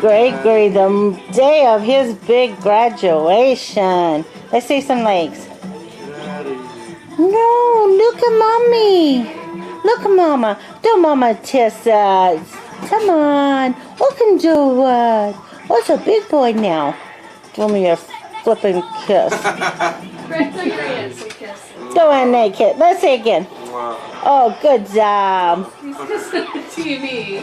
Gregory the day of his big graduation. Let's see some legs. No, look at mommy. Look at mama. Do mama kiss us. Come on. We can do it. What's a big boy now? Give me a flipping kiss. Go on naked. Let's see again. Oh, good job. He's kissing the TV.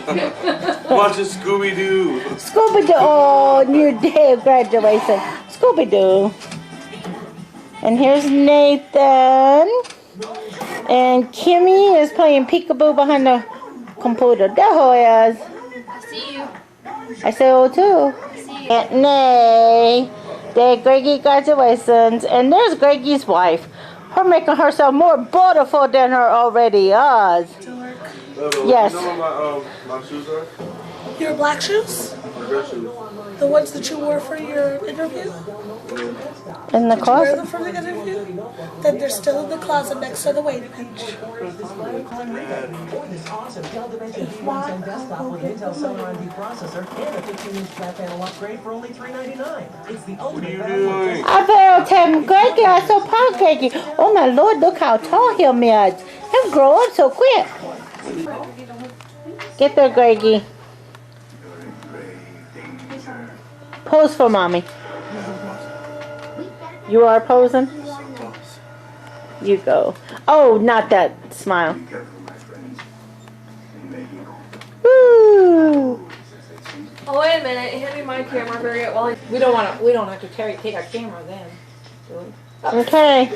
Watching Scooby-Doo. Scooby-Doo. Oh, new day of graduation. Scooby-Doo. And here's Nathan. And Kimmy is playing peekaboo behind the computer. There he is. I see you. I say oh too. I see you. Aunt Nay. Day of Greggy graduations. And there's Greggy's wife. Her making herself more beautiful than her already is. Yes. You know what my shoes are? Your black shoes? My red shoes. The ones that you wore for your interview? In the Wear closet. them for the interview? Then they're still in the closet next to the weight bench. What are you doing? I better tell him, Greggy, I'm so proud of Greggy. Oh my Lord, look how tall him is. Him grow up so quick. Get there, Greggy. Pose for mommy. You are posing? You go. Oh, not that smile. Woo! Oh, wait a minute. Hand me my camera, hurry up. While We don't have to take our camera then. Okay.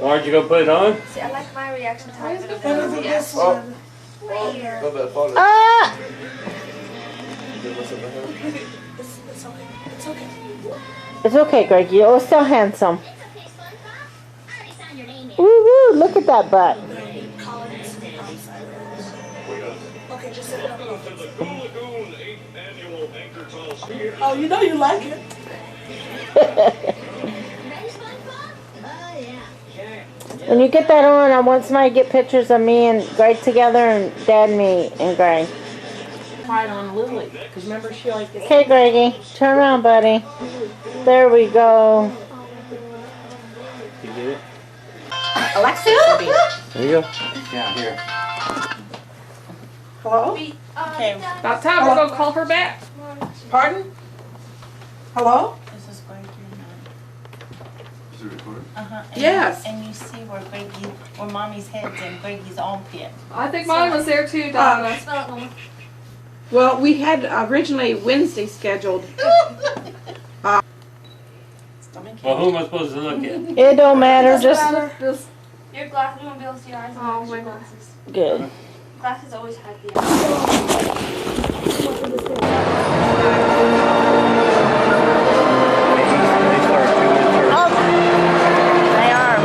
Aren't you gonna put it on? See, I like my reaction time. Better than this one. Where? Not that funny. Ah! It's okay. It's okay. It's okay, Greggy. You're still handsome. Woo woo! Look at that butt. Okay, just sit down. Oh, you know you like it. When you get that on, I want somebody to get pictures of me and Greg together, and Dad, me, and Greg. Try it on Lily, because remember she like this. Okay, Greggy. Turn around, buddy. There we go. You get it? Alexa. There you go. Yeah, here. Hello? Okay. about time we're going to call her back. Pardon? Hello? This is Greggy. Is it recording? Yes. And you see where Mommy's head's in Greggy's armpit. I think mine was there too, Donna. Smell it, Mama. Well, we had originally Wednesday scheduled. Well, who am I supposed to look at? It don't matter. Just Just Your glasses, you won't be able to see your eyes. Oh, Your my God. glasses. good. Glasses always hide the They are.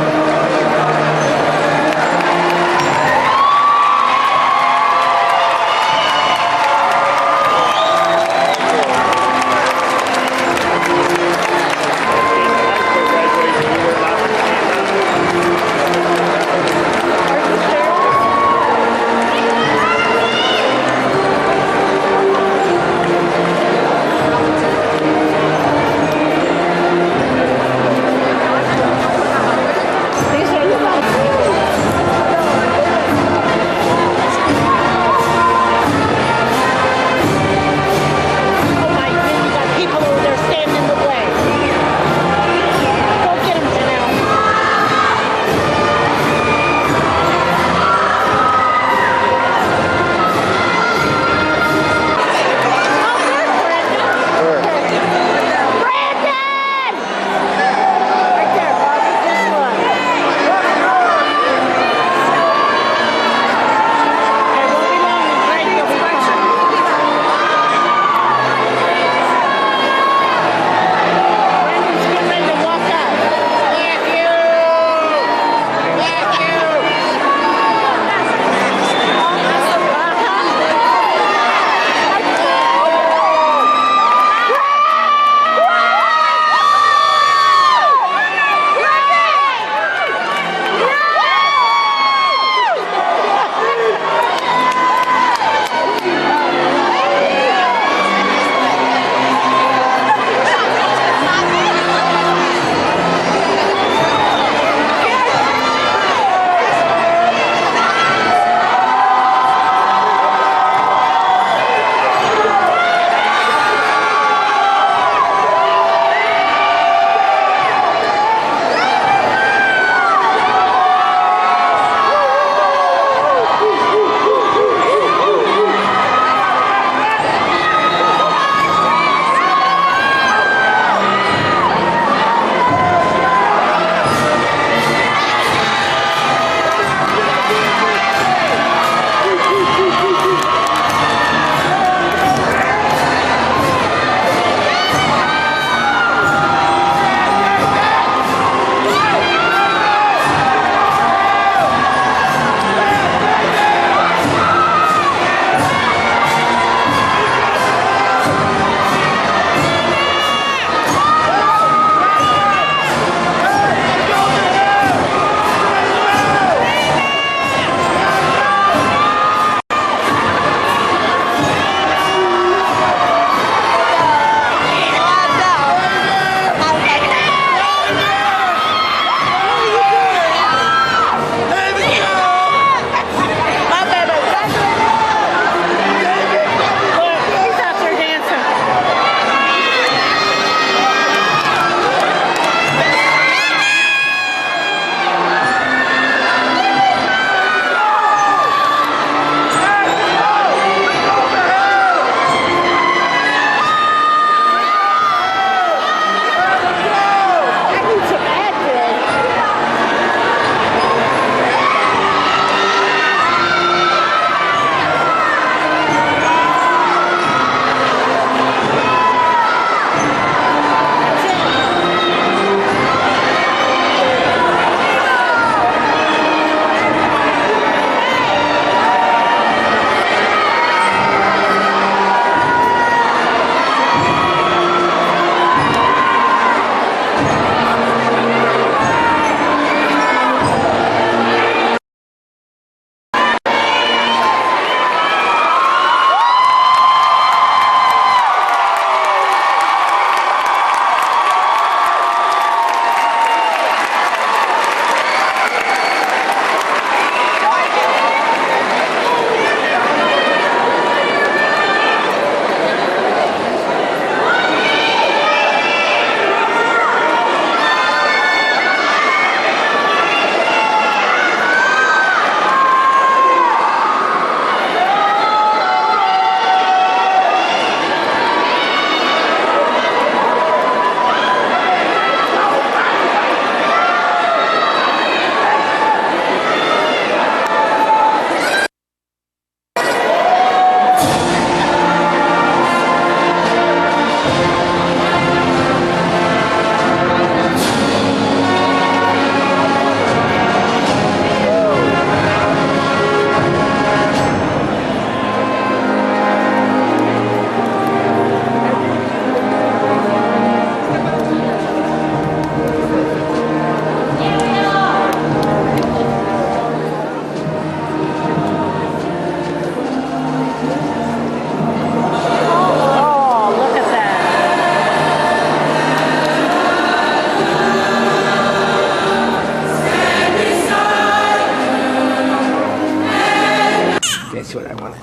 on it.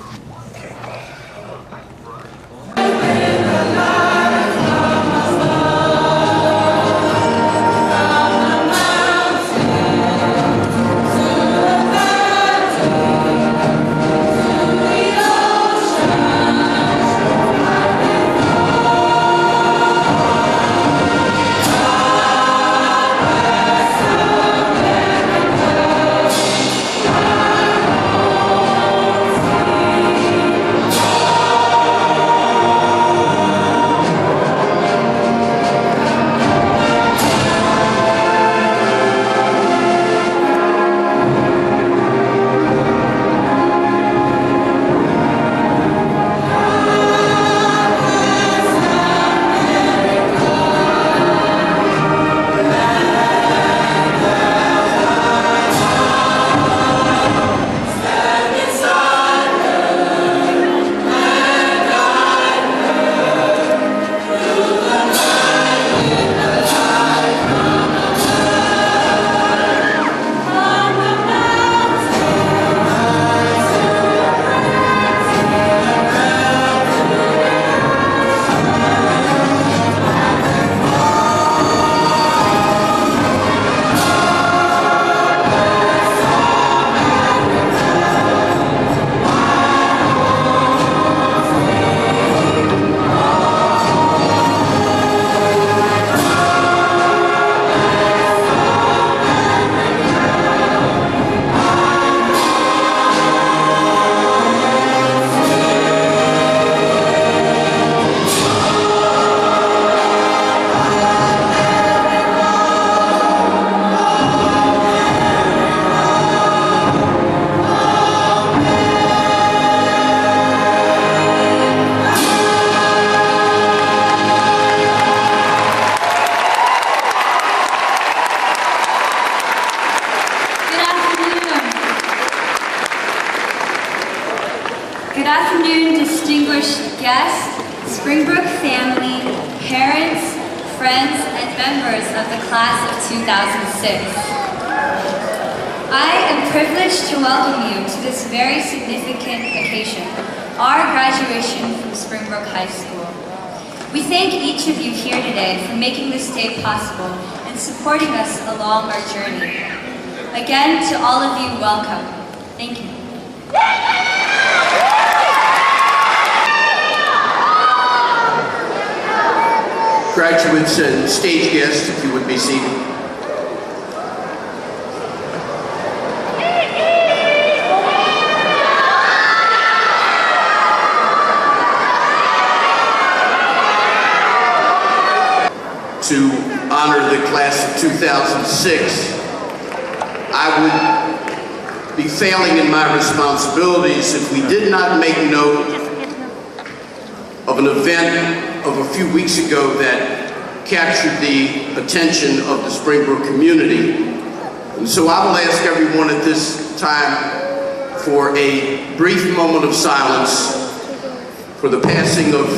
Good afternoon, distinguished guests, Springbrook family, parents, friends, and members of the class of 2006. I am privileged to welcome you to this very significant occasion, our graduation from Springbrook High School. We thank each of you here today for making this day possible and supporting us along our journey. Again, to all of you, welcome. Thank you. Graduates and stage guests, if you would be seated. To honor the class of 2006, I would be failing in my responsibilities if we did not make note of an event of a few weeks ago that captured the attention of the Springbrook community. And so I will ask everyone at this time for a brief moment of silence for the passing of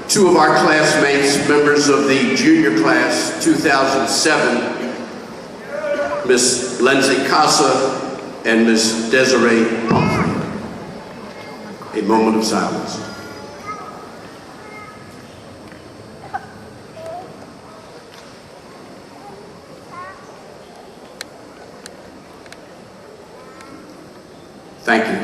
two of our classmates, members of the junior class 2007, Miss Lindsay Casa and Miss Desiree Pumphrey. A moment of silence. Thank you.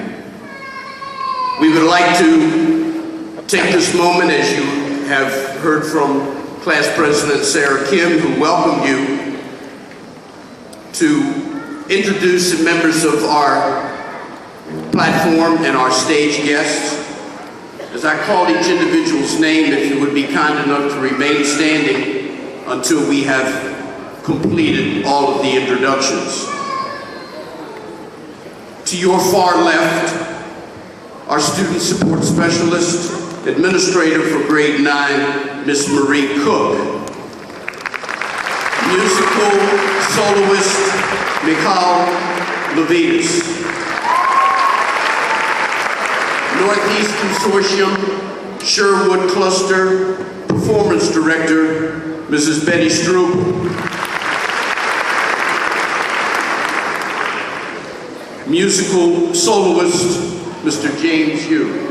We would like to take this moment, as you have heard from Class President Sarah Kim, who welcomed you, to introduce the members of our platform and our stage guests. As I call each individual's name, if you would be kind enough to remain standing until we have completed all of the introductions. To your far left, our student support specialist, administrator for grade 9, Miss Marie Cook. Musical soloist, Michal Levitas. Northeast Consortium, Sherwood Cluster, performance director, Mrs. Betty Struble. Musical soloist, Mr. James Yu.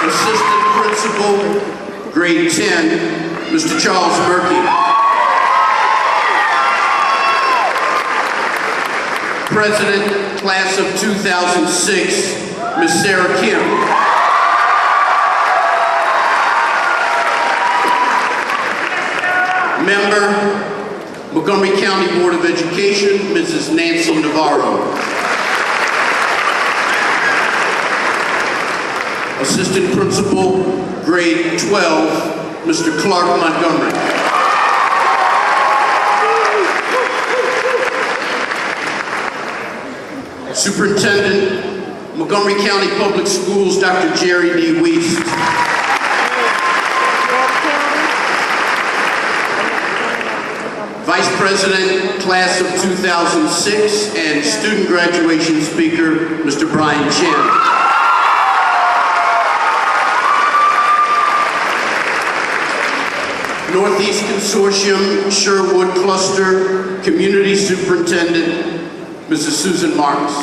Assistant Principal, Grade 10, Mr. Charles Murphy. President, Class of 2006, Ms. Sarah Kim. Member, Montgomery County Board of Education, Mrs. Nancy Navarro. Assistant Principal, Grade 12, Mr. Clark Montgomery. Superintendent, Montgomery County Public Schools, Dr. Jerry D. Wiest. Vice President, Class of 2006, and Student Graduation Speaker, Mr. Brian Chen. Northeast Consortium, Sherwood Cluster, Community Superintendent, Mrs. Susan Marks.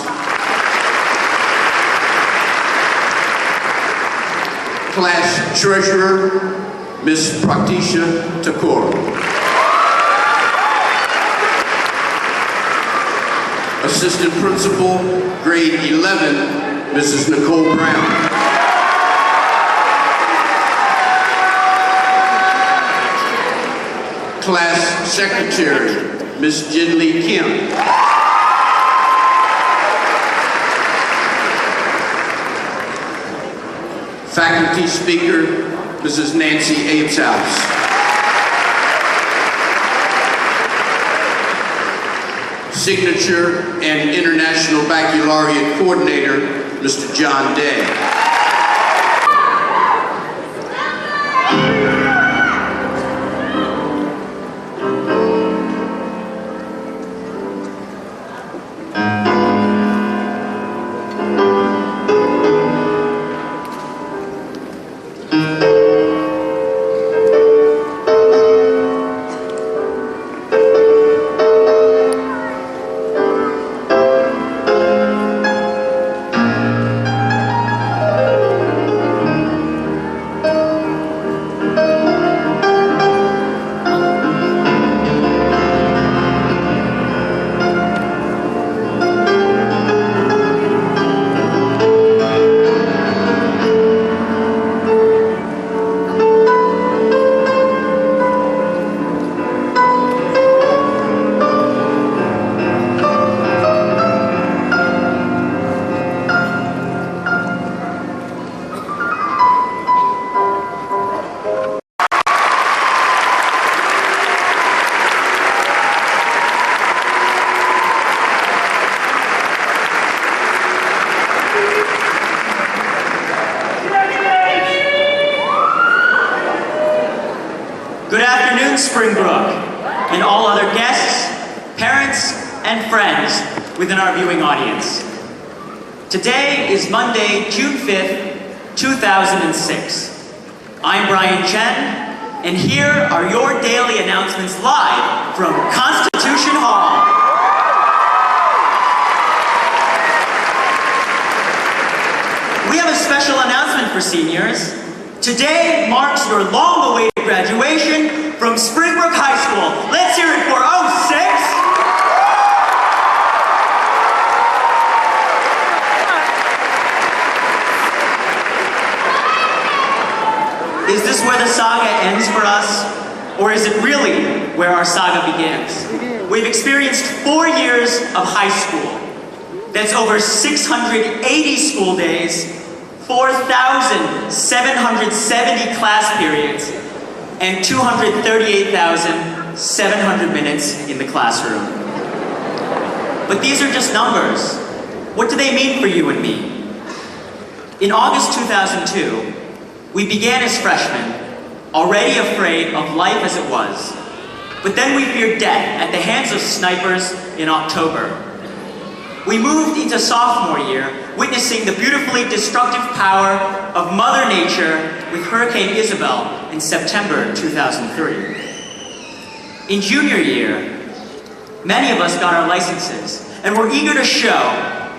Class Treasurer, Ms. Praktisha Thakur. Assistant Principal, Grade 11, Mrs. Nicole Brown. Class Secretary, Ms. Jinli Kim. Faculty Speaker, Mrs. Nancy Abeshouse. Signature and International Baccalaureate Coordinator, Mr. John Day. Springbrook, and all other guests, parents, and friends within our viewing audience. Today is Monday, June 5th, 2006. I'm Brian Chen, and here are your daily announcements live from Constitution Hall. We have a special announcement for seniors. Today marks your long-awaited graduation from Springbrook High School. Let's hear it for 06. Is this where the saga ends for us? Or is it really where our saga begins? We've experienced 4 years of high school. That's over 680 school days, 4,770 class periods, and 238,700 minutes in the classroom. But these are just numbers. What do they mean for you and me? In August 2002, we began as freshmen, already afraid of life as it was. But then we feared death at the hands of snipers in October. We moved into sophomore year, witnessing the beautifully destructive power of Mother Nature with Hurricane Isabel in September 2003. In junior year, many of us got our licenses, and were eager to show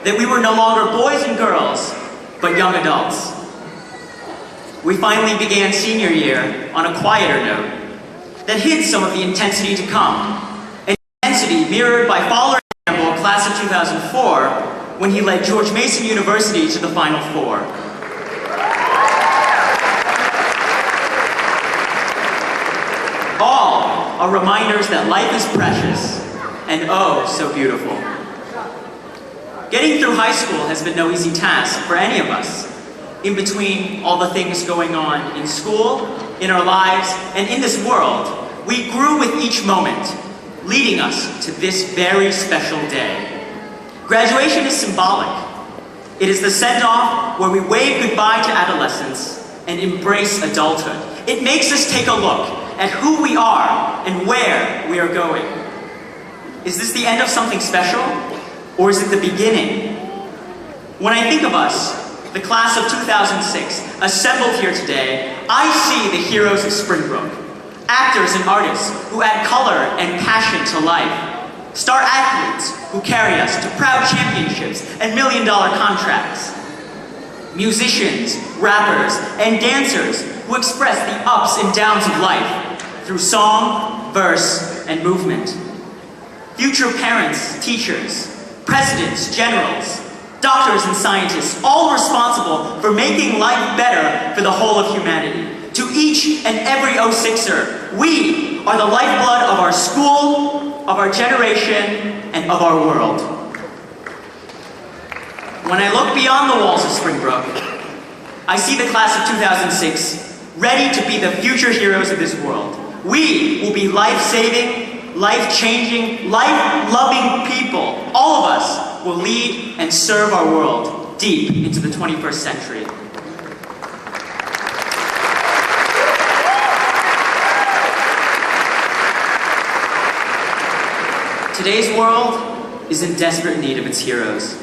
that we were no longer boys and girls, but young adults. We finally began senior year on a quieter note that hid some of the intensity to come, an intensity mirrored by Fowler Campbell, class of 2004, when he led George Mason University to the Final Four. All are reminders that life is precious and oh, so beautiful. Getting through high school has been no easy task for any of us. In between all the things going on in school, in our lives, and in this world, we grew with each moment, leading us to this very special day. Graduation is symbolic. It is the send-off where we wave goodbye to adolescence and embrace adulthood. It makes us take a look at who we are and where we are going. Is this the end of something special, or is it the beginning? When I think of us, the class of 2006, assembled here today, I see the heroes of Springbrook. Actors and artists who add color and passion to life. Star athletes who carry us to proud championships and million-dollar contracts. Musicians, rappers, and dancers who express the ups and downs of life through song, verse, and movement. Future parents, teachers, presidents, generals, doctors and scientists, all responsible for making life better for the whole of humanity. To each and every 06er, we are the lifeblood of our school, of our generation, and of our world. When I look beyond the walls of Springbrook, I see the class of 2006 ready to be the future heroes of this world. We will be life-saving, life-changing, life-loving people. All of us will lead and serve our world deep into the 21st century. Today's world is in desperate need of its heroes.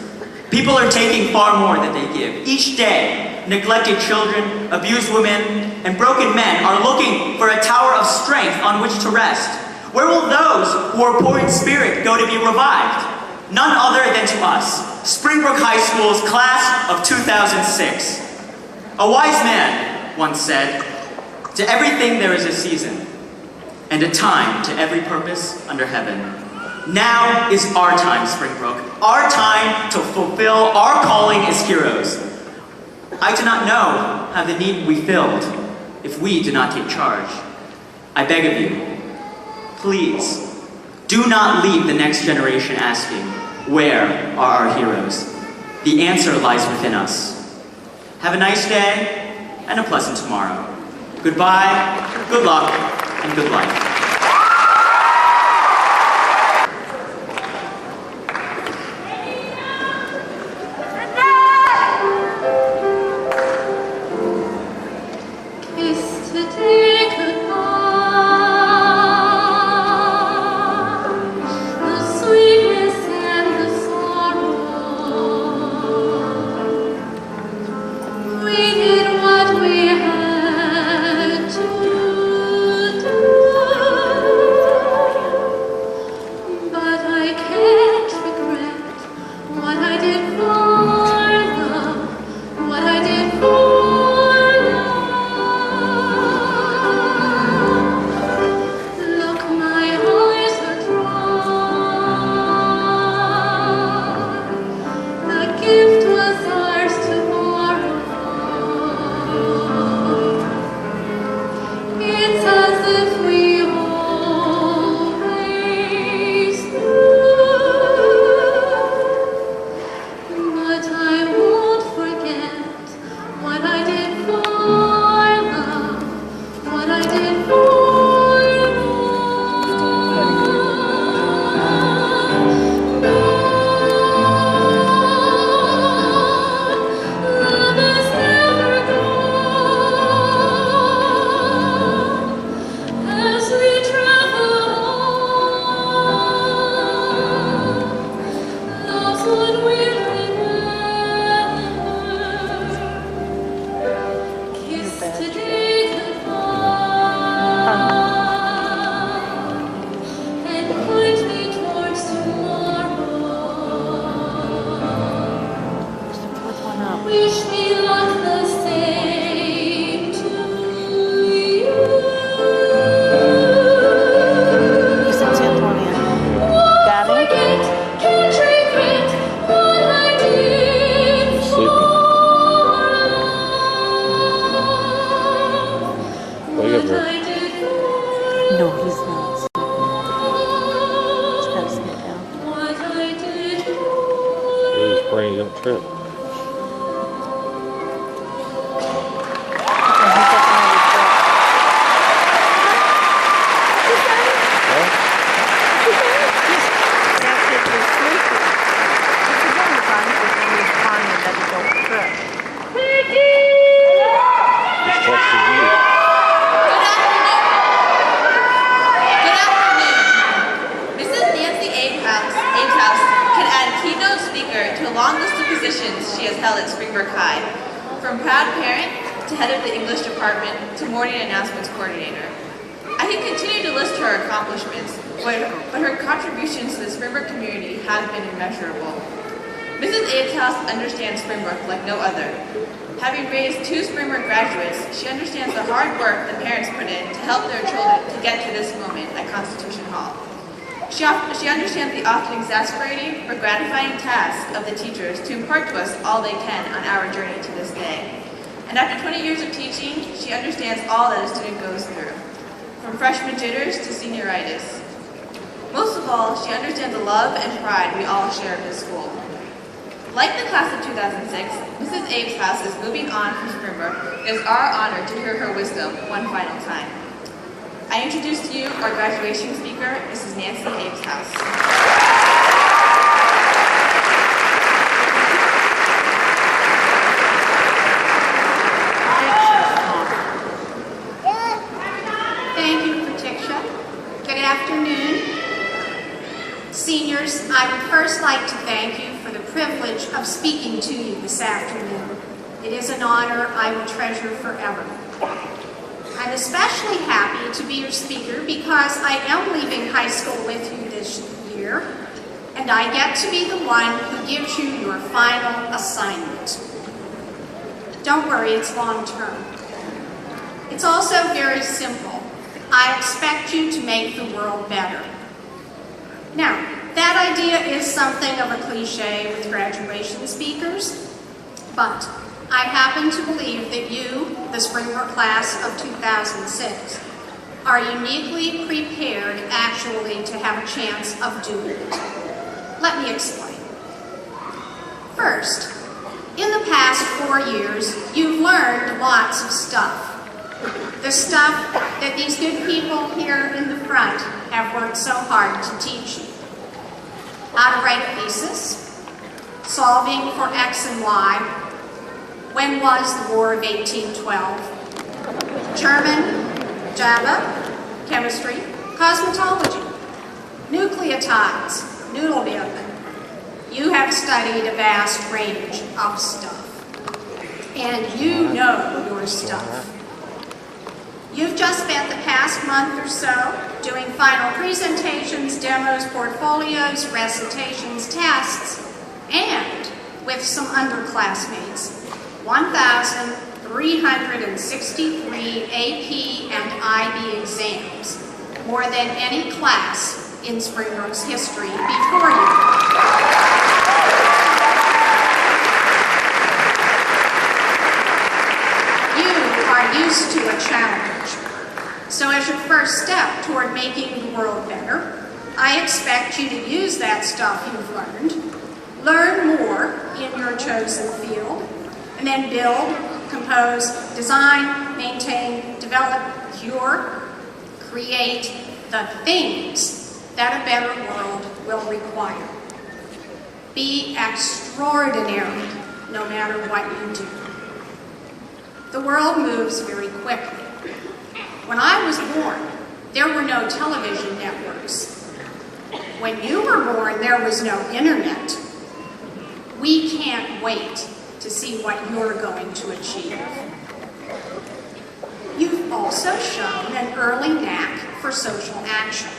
People are taking far more than they give. Each day, neglected children, abused women, and broken men are looking for a tower of strength on which to rest. Where will those who are poor in spirit go to be revived? None other than to us, Springbrook High School's class of 2006. A wise man once said, "To everything there is a season, and a time to every purpose under heaven." Now is our time, Springbrook, our time to fulfill our calling as heroes. I do not know how the need will be filled if we do not take charge. I beg of you, please, do not leave the next generation asking, where are our heroes? The answer lies within us. Have a nice day and a pleasant tomorrow. Goodbye, good luck, and good life. We did what we had to do. Bring you up trip. She has held at Springbrook High, from proud parent to head of the English department to morning announcements coordinator. I can continue to list her accomplishments, but her contributions to the Springbrook community have been immeasurable. Mrs. Abeshouse understands Springbrook like no other. Having raised 2 Springbrook graduates, she understands the hard work the parents put in to help their children to get to this moment at Constitution Hall. She understands the often exasperating or gratifying task of the teachers to impart to us all they can on our journey to this day. And after 20 years of teaching, she understands all that a student goes through, from freshman jitters to senioritis. Most of all, she understands the love and pride we all share at this school. Like the class of 2006, Mrs. Abeshouse is moving on from Springbrook. It is our honor to hear her wisdom one final time. I introduce to you our graduation speaker, Mrs. Nancy Abeshouse. Thank you, Patricia. Good afternoon. Seniors, I would first like to thank you for the privilege of speaking to you this afternoon. It is an honor I will treasure forever. I'm especially happy to be your speaker because I am leaving high school with you this year, and I get to be the one who gives you your final assignment. Don't worry, it's long term. It's also very simple. I expect you to make the world better. Now, that idea is something of a cliche with graduation speakers, but I happen to believe that you, the Springbrook class of 2006, are uniquely prepared actually to have a chance of doing it. Let me explain. First, in the past 4 years, you've learned lots of stuff. The stuff that these good people here in the front have worked so hard to teach you. How to write a thesis, solving for X and Y, when was the War of 1812, German, Java, chemistry, cosmetology, nucleotides, noodle building. You have studied a vast range of stuff, and you know your stuff. You've just spent the past month or so doing final presentations, demos, portfolios, recitations, tests, and with some underclassmates, 1,363 AP and IB exams, more than any class in Springbrook's history before you. You are used to a challenge. So as your first step toward making the world better, I expect you to use that stuff you've learn more in your chosen field, and then build, compose, design, maintain, develop, cure, create the things that a better world will require. Be extraordinary no matter what you do. The world moves very quickly. When I was born, there were no television networks. When you were born, there was no internet. We can't wait to see what you're going to achieve. You've also shown an early knack for social action.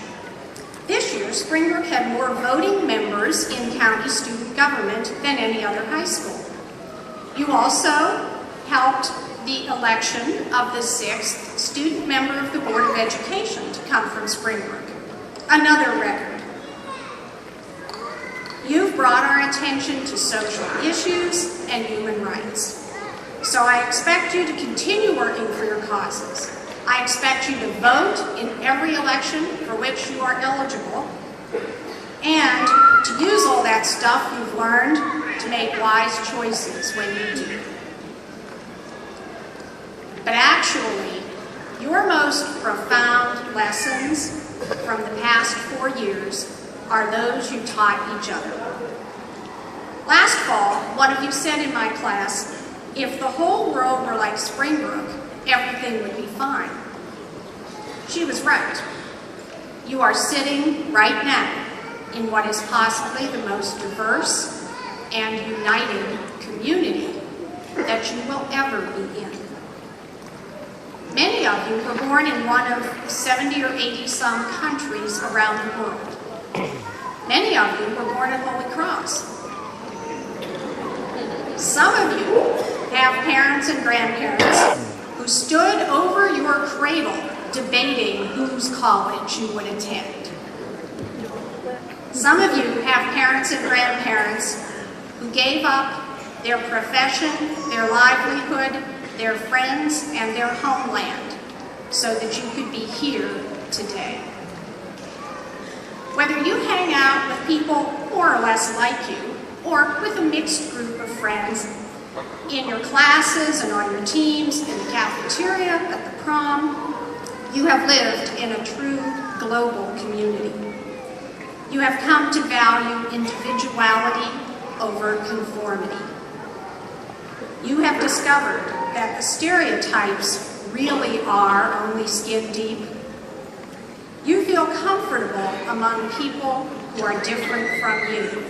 This year, Springbrook had more voting members in county student government than any other high school. You also helped the election of the 6th student member of the Board of Education to come from Springbrook. Another record. You've brought our attention to social issues and human rights. So I expect you to continue working for your causes. I expect you to vote in every election for which you are eligible, and to use all that stuff you've learned to make wise choices when you do. But actually, your most profound lessons from the past 4 years are those you taught each other. Last fall, one of you said in my class, if the whole world were like Springbrook, everything would be fine. She was right. You are sitting right now in what is possibly the most diverse and united community that you will ever be in. Many of you were born in one of 70 or 80 some countries around the world. Many of you were born at Holy Cross. Some of you have parents and grandparents who stood over your cradle debating whose college you would attend. Some of you have parents and grandparents who gave up their profession, their livelihood, their friends, and their homeland so that you could be here today. Whether you hang out with people more or less like you, or with a mixed group of friends, in your classes and on your teams, in the cafeteria, at the prom, you have lived in a true global community. You have come to value individuality over conformity. You have discovered that the stereotypes really are only skin deep. You feel comfortable among people who are different from you.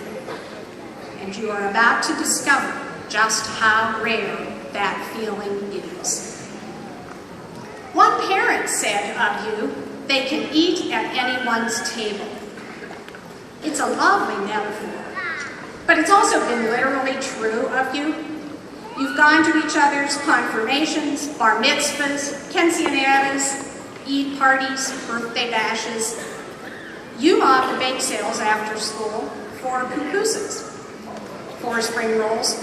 And you are about to discover just how rare that feeling is. One parent said of you, they can eat at anyone's table. It's a lovely metaphor, but it's also been literally true of you. You've gone to each other's confirmations, bar mitzvahs, quinceañeras, Eid parties, birthday bashes. You mobbed the bake sales after school for pupusas, for spring rolls,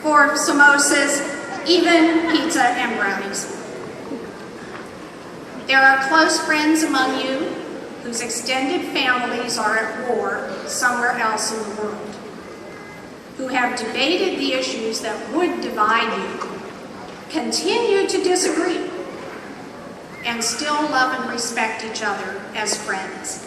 for samosas, even pizza and brownies. There are close friends among you whose extended families are at war somewhere else in the world, who have debated the issues that would divide you, continue to disagree, and still love and respect each other as friends.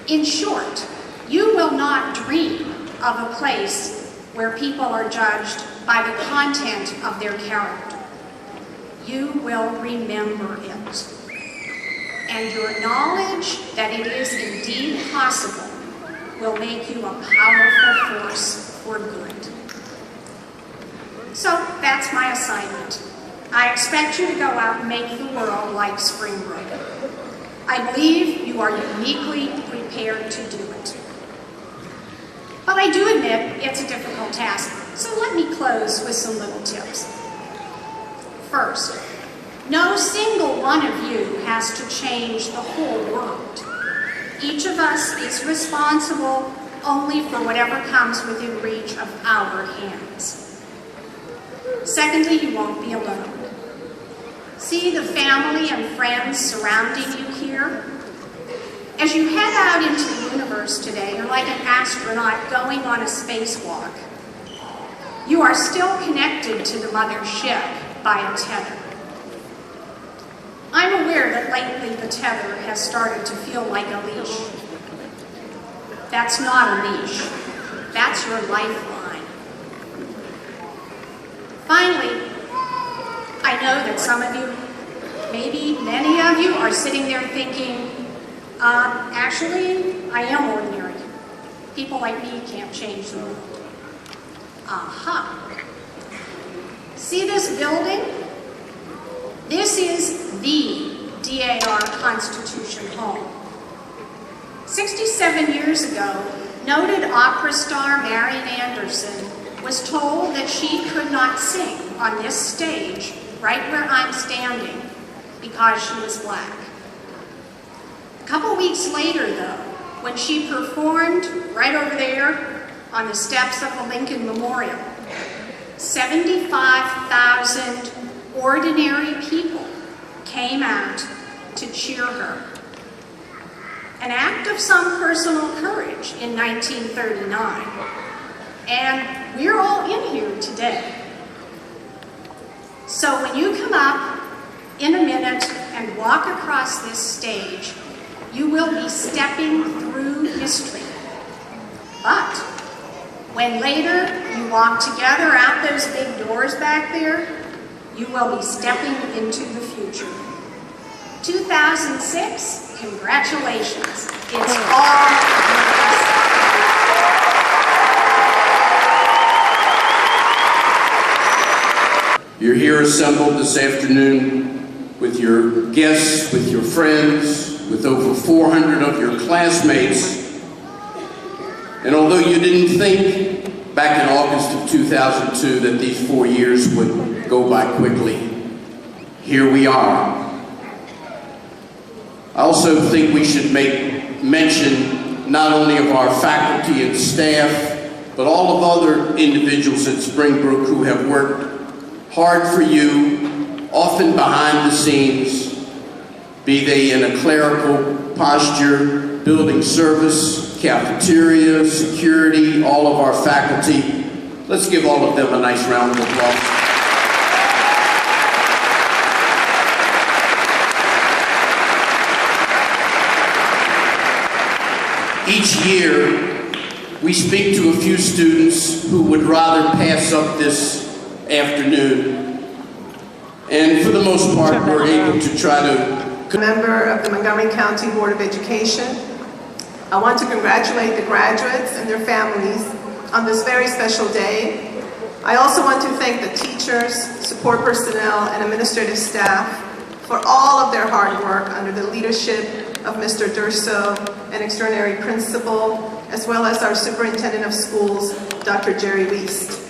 In short, you will not dream of a place where people are judged by the content of their character. You will remember it. And your knowledge that it is indeed possible will make you a powerful force for good. So that's my assignment. I expect you to go out and make the world like Springbrook. I believe you are uniquely prepared to do it. But I do admit it's a difficult task, so let me close with some little tips. First, no single one of you has to change the whole world. Each of us is responsible only for whatever comes within reach of our hands. Secondly, you won't be alone. See the family and friends surrounding you here? As you head out into the universe today, you're like an astronaut going on a spacewalk. You are still connected to the mothership by a tether. I'm aware that lately the tether has started to feel like a leash. That's not a leash. That's your lifeline. Finally, I know that some of you, maybe many of you, are sitting there thinking, actually, I am ordinary. People like me can't change the world. Aha. See this building? This is the DAR Constitution Hall. 67 years ago, noted opera star Marian Anderson was told that she could not sing on this stage right where I'm standing because she was black. A couple weeks later, though, when she performed right over there on the steps of the Lincoln Memorial, 75,000 ordinary people came out to cheer her. An act of some personal courage in 1939. And we're all in here today. So when you come up in a minute and walk across this stage, you will be stepping through history. But when later you walk together out those big doors back there, you will be stepping into the future. 2006, congratulations. It's all yours. You're here assembled this afternoon with your guests, with your friends, with over 400 of your classmates. And although you didn't think back in August of 2002 that these 4 years would go by quickly, here we are. I also think we should make mention not only of our faculty and staff, but all of other individuals at Springbrook who have worked hard for you, often behind the scenes, be they in a clerical posture, building service, cafeteria, security, all of our faculty. Let's give all of them a nice round of applause. Each year, we speak to a few students who would rather pass up this afternoon. And for the most part, we're able to try to... Member of the Montgomery County Board of Education. I want to congratulate the graduates and their families on this very special day. I also want to thank the teachers, support personnel, and administrative staff for all of their hard work under the leadership of Mr. Durso, an extraordinary principal, as well as our superintendent of schools, Dr. Jerry Wiest.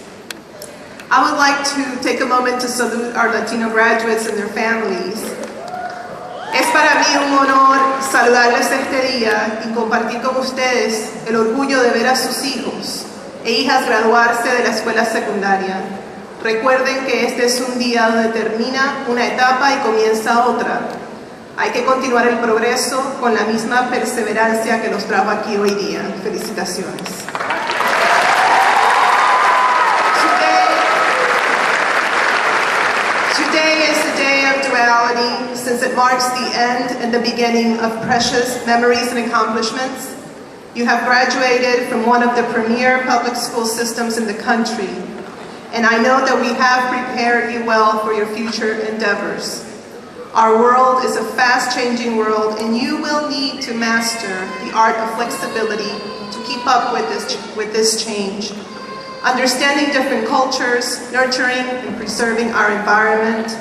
I would like to take a moment to salute our Latino graduates and their families. Es para mí un honor saludarles este día y compartir con ustedes el orgullo de ver a sus hijos e hijas graduarse de la escuela secundaria. Recuerden que este es un día donde termina una etapa y comienza otra. Hay que continuar el progreso con la misma perseverancia que los trajo aquí hoy día. Felicitaciones. Today is a day of duality, since it marks the end and the beginning of precious memories and accomplishments. You have graduated from one of the premier public school systems in the country, and I know that we have prepared you well for your future endeavors. Our world is a fast-changing world, and you will need to master the art of flexibility to keep up with this change. Understanding different cultures, nurturing and preserving our environment,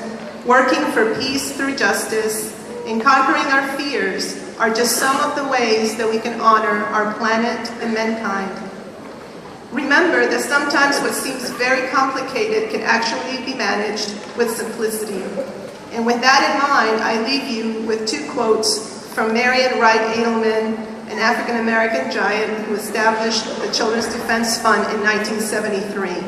working for peace through justice, and conquering our fears are just some of the ways that we can honor our planet and mankind. Remember that sometimes what seems very complicated can actually be managed with simplicity. And with that in mind, I leave you with two quotes from Marion Wright Edelman, an African-American giant who established the Children's Defense Fund in 1973.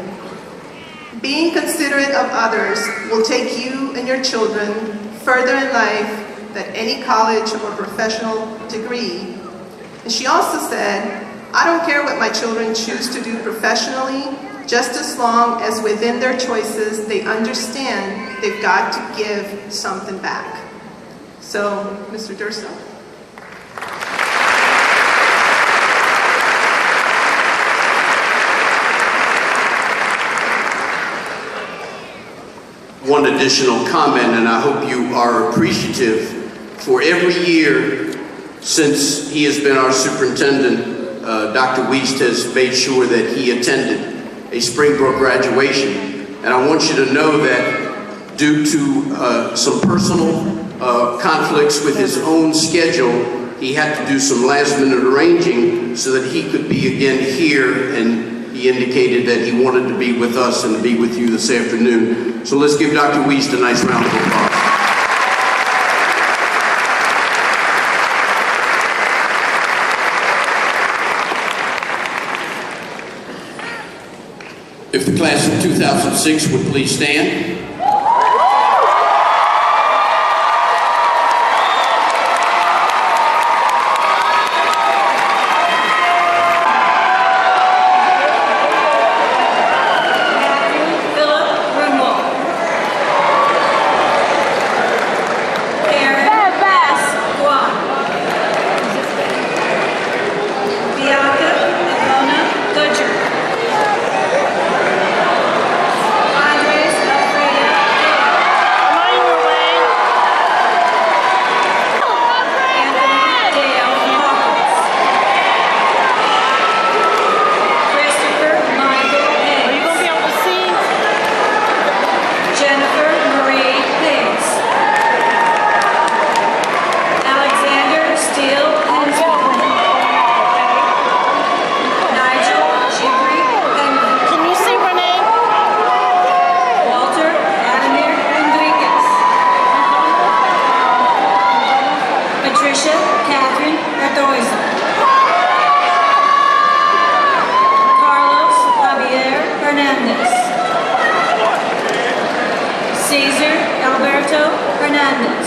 Being considerate of others will take you and your children further in life than any college or professional degree. And she also said, I don't care what my children choose to do professionally, just as long as within their choices they understand they've got to give something back. So, Mr. Durso. One additional comment, and I hope you are appreciative, for every year since he has been our superintendent, Dr. Wiest has made sure that he attended a Springbrook graduation. And I want you to know that due to some personal conflicts with his own schedule, he had to do some last-minute arranging so that he could be again here, and he indicated that he wanted to be with us and to be with you this afternoon. So let's give Dr. Wiest a nice round of applause. If the class of 2006 would please stand. Madness.